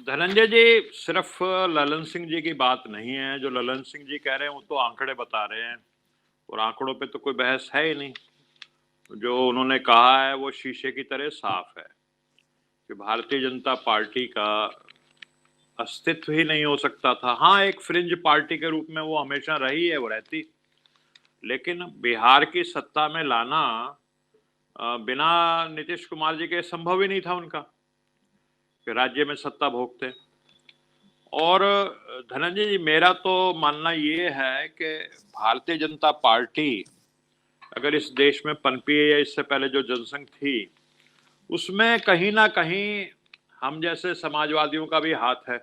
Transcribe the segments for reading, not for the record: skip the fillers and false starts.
धनंजय जी, सिर्फ ललन सिंह जी की बात नहीं है। जो ललन सिंह जी कह रहे हैं वो तो आंकड़े बता रहे हैं, और आंकड़ों पे तो कोई बहस है ही नहीं। जो उन्होंने कहा है वो शीशे की तरह साफ है कि भारतीय जनता पार्टी का अस्तित्व ही नहीं हो सकता था। हाँ, एक फ्रिंज पार्टी के रूप में वो हमेशा रही है, वो रहती, लेकिन बिहार की सत्ता में लाना बिना नीतीश कुमार जी के संभव ही नहीं था उनका कि राज्य में सत्ता भोगते। और धनंजय जी, मेरा तो मानना ये है कि भारतीय जनता पार्टी अगर इस देश में पनपी है या इससे पहले जो जनसंघ थी, उसमें कहीं ना कहीं हम जैसे समाजवादियों का भी हाथ है।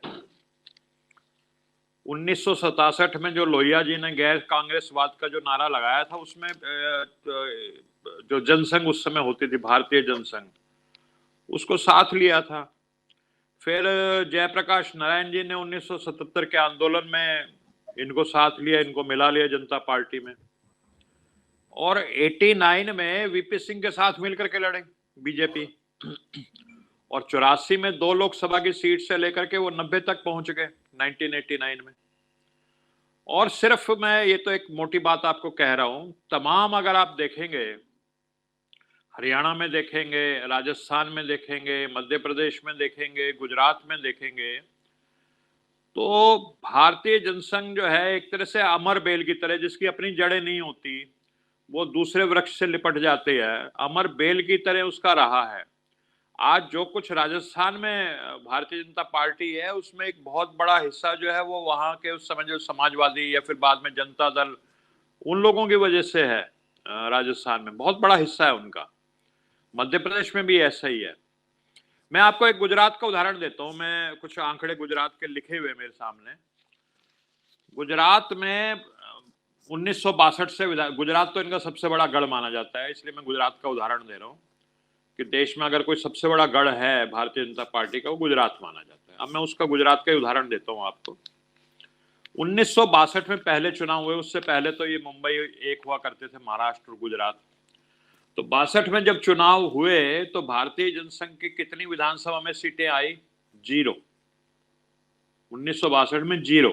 1967 में जो लोहिया जी ने गैर कांग्रेसवाद का जो नारा लगाया था, उसमें जो जनसंघ उस समय होती थी, भारतीय जनसंघ, उसको साथ लिया था। फिर जयप्रकाश नारायण जी ने 1977 के आंदोलन में इनको साथ लिया, इनको मिला लिया जनता पार्टी में। और 89 में वीपी सिंह के साथ मिलकर के लड़े बीजेपी, और 84 में 2 लोकसभा की सीट से लेकर के वो 90 तक पहुंच गए 1989 में। और सिर्फ मैं ये तो एक मोटी बात आपको कह रहा हूं, तमाम अगर आप देखेंगे, हरियाणा में देखेंगे, राजस्थान में देखेंगे, मध्य प्रदेश में देखेंगे, गुजरात में देखेंगे, तो भारतीय जनसंघ जो है एक तरह से अमर बेल की तरह, जिसकी अपनी जड़ें नहीं होती, वो दूसरे वृक्ष से लिपट जाते हैं, अमर बेल की तरह उसका रहा है। आज जो कुछ राजस्थान में भारतीय जनता पार्टी है, उसमें एक बहुत बड़ा हिस्सा जो है वो वहां के उस समय जो समाजवादी या फिर बाद में जनता दल, उन लोगों की वजह से है। राजस्थान में बहुत बड़ा हिस्सा है उनका। मध्य प्रदेश में भी ऐसा ही है। मैं आपको एक गुजरात का उदाहरण देता हूं। मैं कुछ आंकड़े गुजरात के लिखे हुए मेरे सामने। गुजरात में 1962 से गुजरात तो इनका सबसे बड़ा गढ़ माना जाता है, इसलिए मैं गुजरात का उदाहरण दे रहा हूं कि देश में अगर कोई सबसे बड़ा गढ़ है भारतीय जनता पार्टी का, वो गुजरात माना जाता है। अब मैं उसका गुजरात का उदाहरण देता हूं आपको। 1962 में पहले चुनाव हुए, उससे पहले तो ये मुंबई एक हुआ करते थे, महाराष्ट्र और गुजरात। तो 62 में जब चुनाव हुए तो भारतीय जनसंघ की कितनी विधानसभा में सीटें आई? 0। 1962 में 0।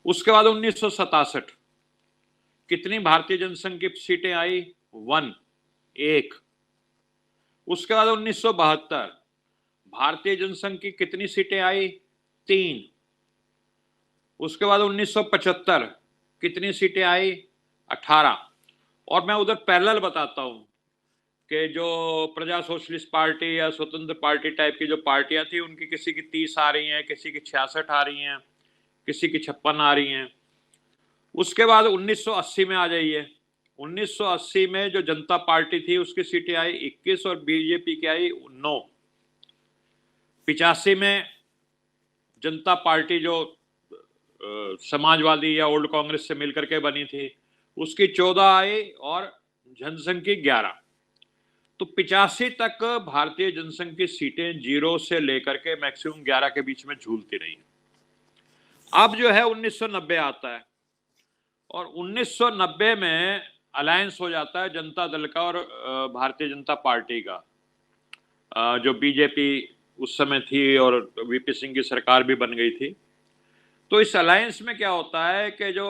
उसके बाद 1967 कितनी भारतीय जनसंघ की सीटें आई? 1। उसके बाद 1972 भारतीय जनसंघ की कितनी सीटें आई? 3। उसके बाद 1975 कितनी सीटें आई? 18। और मैं उधर पैरेलल बताता हूं कि जो प्रजा सोशलिस्ट पार्टी या स्वतंत्र पार्टी टाइप की जो पार्टियां थी, उनकी किसी की 30 आ रही हैं, किसी की 66 आ रही हैं, किसी की 56 आ रही हैं। उसके बाद 1980 में आ जाइए। 1980 में जो जनता पार्टी थी उसकी सीटें आई 21 और बीजेपी की आई 9। 85 में जनता पार्टी जो समाजवादी या ओल्ड कांग्रेस से मिलकर के बनी थी, उसकी 14 आई और जनसंघ की 11। तो 85 तक भारतीय जनसंघ की सीटें 0 से लेकर के मैक्सिमम 11 के बीच में झूलती रही। अब जो है 1990 आता है, और 1990 में अलायंस हो जाता है जनता दल का और भारतीय जनता पार्टी का, जो बीजेपी उस समय थी और वीपी सिंह की सरकार भी बन गई थी। तो इस अलायंस में क्या होता है कि जो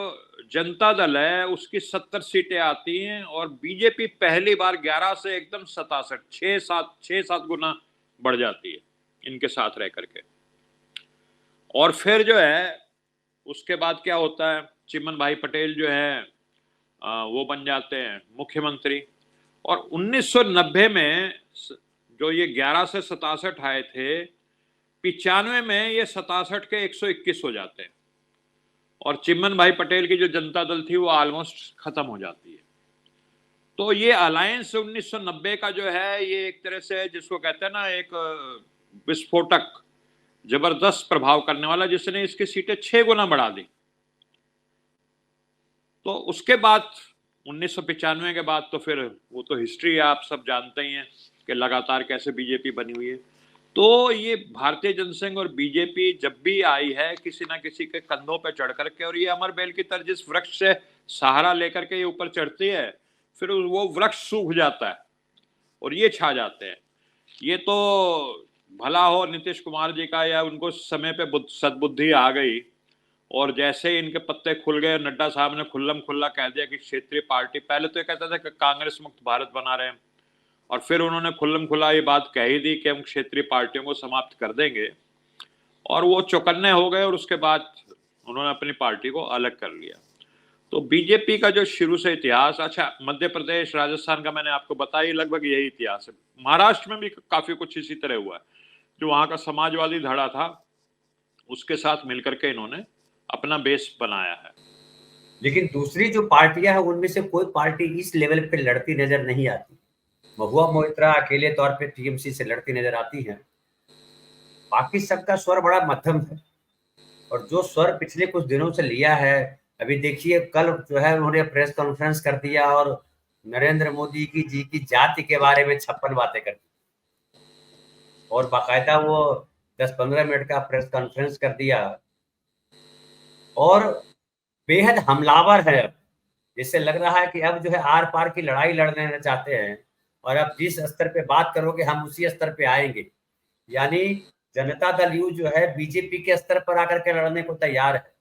जनता दल है उसकी 70 सीटें आती हैं, और बीजेपी पहली बार 11 से एकदम 67, 6-7 गुना बढ़ जाती है इनके साथ रह करके। और फिर जो है उसके बाद क्या होता है, चिमन भाई पटेल जो है वो बन जाते हैं मुख्यमंत्री। और 1990 में जो ये 11 से 67 आए थे, 95 में ये 67 के 121 हो जाते हैं, और चिमन भाई पटेल की जो जनता दल थी वो ऑलमोस्ट खत्म हो जाती है। तो ये अलायंस 1990 का जो है, ये एक तरह से जिसको कहते हैं ना, एक विस्फोटक, जबरदस्त प्रभाव करने वाला, जिसने इसकी सीटें 6 गुना बढ़ा दी। तो उसके बाद 1995 के बाद तो फिर वो तो हिस्ट्री है, आप सब जानते ही हैं कि लगातार कैसे बीजेपी बनी हुई है। तो ये भारतीय जनसंघ और बीजेपी जब भी आई है, किसी ना किसी के कंधों पर चढ़ करके, और ये अमर बेल की तरह जिस वृक्ष से सहारा लेकर के ये ऊपर चढ़ती है, फिर वो वृक्ष सूख जाता है और ये छा जाते हैं। ये तो भला हो नीतीश कुमार जी का, या उनको समय पे सद्बुद्धि आ गई और जैसे ही इनके पत्ते खुल गए, नड्डा साहब ने खुल्लम खुल्ला कह दिया कि क्षेत्रीय पार्टी, पहले तो ये कहता था कि कांग्रेस मुक्त भारत बना रहे हैं, और फिर उन्होंने खुल्लम खुल्ला ये बात कह ही दी कि हम क्षेत्रीय पार्टियों को समाप्त कर देंगे, और वो चौकन्ने हो गए और उसके बाद उन्होंने अपनी पार्टी को अलग कर लिया। तो बीजेपी का जो शुरू से इतिहास, अच्छा मध्य प्रदेश राजस्थान का मैंने आपको बताया, लगभग यही इतिहास है। महाराष्ट्र में भी काफी कुछ इसी तरह हुआ है, जो वहां का समाजवादी धड़ा था उसके साथ मिलकर के इन्होंने अपना बेस बनाया है। लेकिन दूसरी जो पार्टियां हैं उनमें से कोई पार्टी इस लेवल पे लड़ती नजर नहीं आती। महुआ मोइत्रा अकेले तौर पे टीएमसी से लड़ती नजर आती है, बाकी सबका स्वर बड़ा मध्यम है। और जो स्वर पिछले कुछ दिनों से लिया है, अभी देखिए कल जो है उन्होंने प्रेस कॉन्फ्रेंस कर दिया और नरेंद्र मोदी जी की जाति के बारे में 56 बातें कर दी, और बाकायदा वो 10-15 मिनट का प्रेस कॉन्फ्रेंस कर दिया, और बेहद हमलावर है। अब जिससे लग रहा है कि अब जो है आर पार की लड़ाई लड़ने चाहते हैं, और अब जिस स्तर पे बात करोगे हम उसी स्तर पे आएंगे। यानी जनता दल यू जो है बीजेपी के स्तर पर आकर के लड़ने को तैयार है।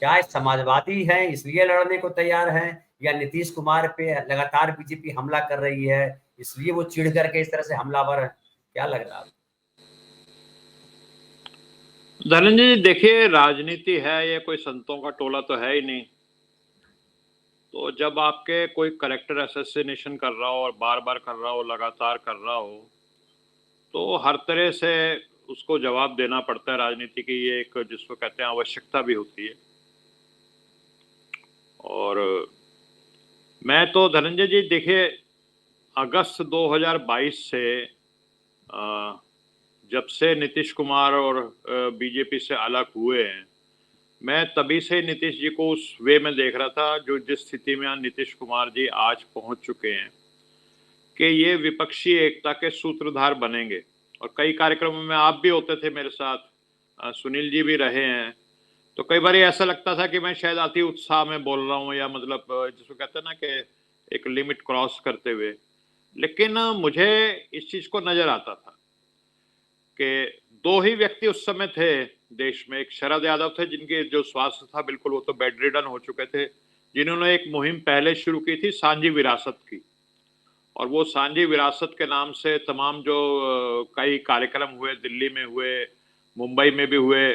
क्या समाजवादी हैं इसलिए लड़ने को तैयार हैं, या नीतीश कुमार पे लगातार बीजेपी हमला कर रही है इसलिए वो चिढ़ करके इस तरह से हमलावर है? क्या लग रहा है? धनंजय जी देखिए, राजनीति है, ये कोई संतों का टोला तो है ही नहीं। तो जब आपके कोई करेक्टर असैसिनेशन कर रहा हो और बार बार कर रहा हो, लगातार कर रहा हो, तो हर तरह से उसको जवाब देना पड़ता है। राजनीति की ये एक, जिसको कहते हैं, आवश्यकता भी होती है। और मैं तो धनंजय जी देखिए, अगस्त 2022 से जब से नीतीश कुमार और बीजेपी से अलग हुए हैं, मैं तभी से नीतीश जी को उस वे में देख रहा था जो जिस स्थिति में नीतीश कुमार जी आज पहुंच चुके हैं कि ये विपक्षी एकता के सूत्रधार बनेंगे। और कई कार्यक्रमों में आप भी होते थे मेरे साथ, सुनील जी भी रहे हैं, तो कई बार ऐसा लगता था कि मैं शायद अति उत्साह में बोल रहा हूँ, या मतलब जिसको कहते हैं ना कि एक लिमिट क्रॉस करते हुए। लेकिन मुझे इस चीज को नजर आता था कि दो ही व्यक्ति उस समय थे देश में। एक शरद यादव थे, जिनके जो स्वास्थ्य था बिल्कुल, वो तो बेड रिडन हो चुके थे, जिन्होंने एक मुहिम पहले शुरू की थी सांझी विरासत की। और वो सांझी विरासत के नाम से तमाम जो कई कार्यक्रम हुए, दिल्ली में हुए, मुंबई में भी हुए।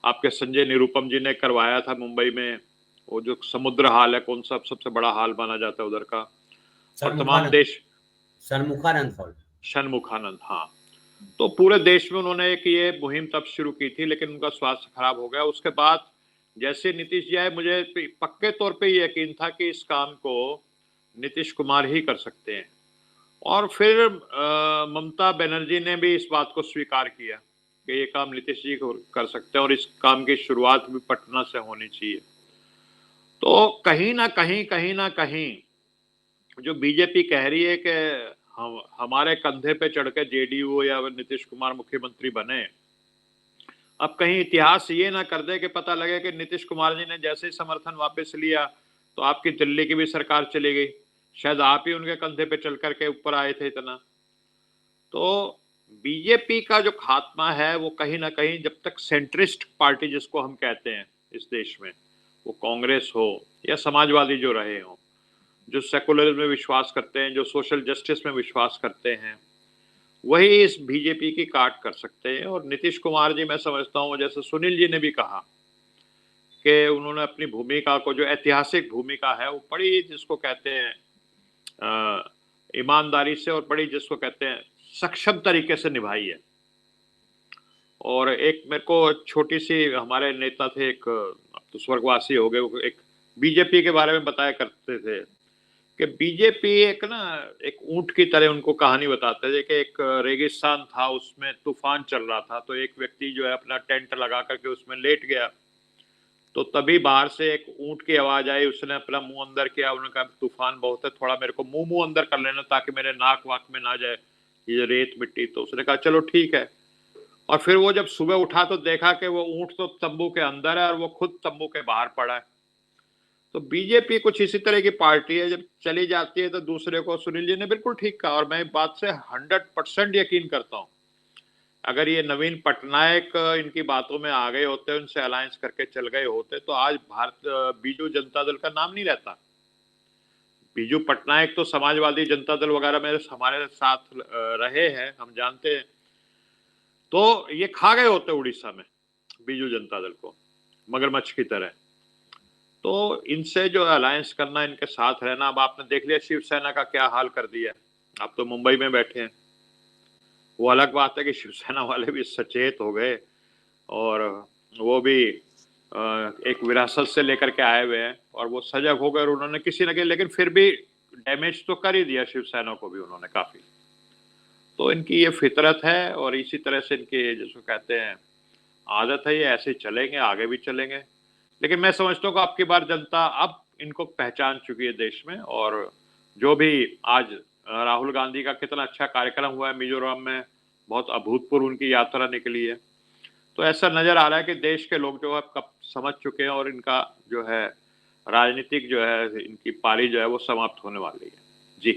आपके संजय निरुपम जी ने करवाया था मुंबई में, वो जो समुद्र हाल है, कौन सा सबसे बड़ा हाल माना जाता है उधर का, और तमाम देश, षणमुखानंद हॉल, षणमुखानंद, हाँ। तो पूरे देश में उन्होंने एक ये मुहिम तब शुरू की थी, लेकिन उनका स्वास्थ्य खराब हो गया। उसके बाद जैसे नीतीश जी आए, मुझे पक्के तौर पे यकीन था कि इस काम को नीतीश कुमार ही कर सकते हैं। और फिर ममता बनर्जी ने भी इस बात को स्वीकार किया कि ये काम नीतीश जी कर सकते हैं, और इस काम की शुरुआत भी पटना से होनी चाहिए। तो कहीं ना कहीं जो बीजेपी कह रही है कि हम हमारे कंधे पे चढ़ के जेडीयू या नीतीश कुमार मुख्यमंत्री बने, अब कहीं इतिहास ये ना कर दे कि पता लगे कि नीतीश कुमार जी ने जैसे ही समर्थन वापस लिया तो आपकी दिल्ली की भी सरकार चली गई, शायद आप ही उनके कंधे पे चल करके ऊपर आए थे इतना। तो बीजेपी का जो खात्मा है वो कहीं ना कहीं, जब तक सेंट्रिस्ट पार्टी जिसको हम कहते हैं इस देश में, वो कांग्रेस हो या समाजवादी जो रहे हो, जो सेकुलरिज्म में विश्वास करते हैं, जो सोशल जस्टिस में विश्वास करते हैं, वही इस बीजेपी की काट कर सकते हैं। और नीतीश कुमार जी, मैं समझता हूँ, जैसे सुनील जी ने भी कहा कि उन्होंने अपनी भूमिका को, जो ऐतिहासिक भूमिका है, वो बड़ी, जिसको कहते हैं, ईमानदारी से और बड़ी, जिसको कहते हैं, सक्षम तरीके से निभाई है। और एक मेरे को छोटी सी, हमारे नेता थे एक, अब तो स्वर्गवासी हो गए, वो एक बीजेपी के बारे में बताया करते थे कि बीजेपी एक ना, एक ऊंट की तरह उनको कहानी बताते थे कि एक रेगिस्तान था, उसमें तूफान चल रहा था, तो एक व्यक्ति जो है अपना टेंट लगा करके उसमें लेट गया। तो तभी बाहर से एक ऊंट की आवाज आई, उसने अपना मुंह अंदर किया, उन्होंने कहा तूफान बहुत है, थोड़ा मेरे को मुंह अंदर कर लेना ताकि मेरे नाक वाक में ना जाए ये रेत मिट्टी। तो उसने कहा चलो ठीक है। और फिर वो जब सुबह उठा तो देखा कि वो ऊंट तो तंबू के अंदर है और वो खुद तंबू के बाहर पड़ा है। तो बीजेपी कुछ इसी तरह की पार्टी है, जब चली जाती है तो दूसरे को, सुनील जी ने बिल्कुल ठीक कहा और मैं बात से 100% यकीन करता हूँ अगर ये नवीन पटनायक इनकी बातों में आ गए होते, उनसे अलायंस करके चल गए होते, तो आज बीजू जनता दल का नाम नहीं रहता। बीजू पटनायक तो समाजवादी जनता दल वगैरह में हमारे साथ रहे हैं, हम जानते हैं। तो ये खा गए होते उड़ीसा में बीजू जनता दल को, मगरमच्छ की तरह। तो इनसे जो अलायंस करना, इनके साथ रहना, अब आपने देख लिया शिवसेना का क्या हाल कर दिया। आप तो मुंबई में बैठे हैं, वो अलग बात है कि शिवसेना वाले भी सचेत हो गए और वो भी एक विरासत से लेकर के आए हुए हैं और वो सजग हो गए और उन्होंने किसी न किसी, लेकिन फिर भी डैमेज तो कर ही दिया शिवसेना को भी उन्होंने काफी। तो इनकी ये फितरत है और इसी तरह से इनकी जिसको कहते हैं आदत है, ये ऐसे चलेंगे, आगे भी चलेंगे। लेकिन मैं समझता हूँ कि अब की बार जनता अब इनको पहचान चुकी है देश में। और जो भी आज राहुल गांधी का कितना अच्छा कार्यक्रम हुआ है मिजोरम में, बहुत अभूतपूर्व उनकी यात्रा निकली है। तो ऐसा नजर आ रहा है कि देश के लोग जो है कब समझ चुके हैं और इनका जो है राजनीतिक जो है इनकी पारी जो है वो समाप्त होने वाली है। जी।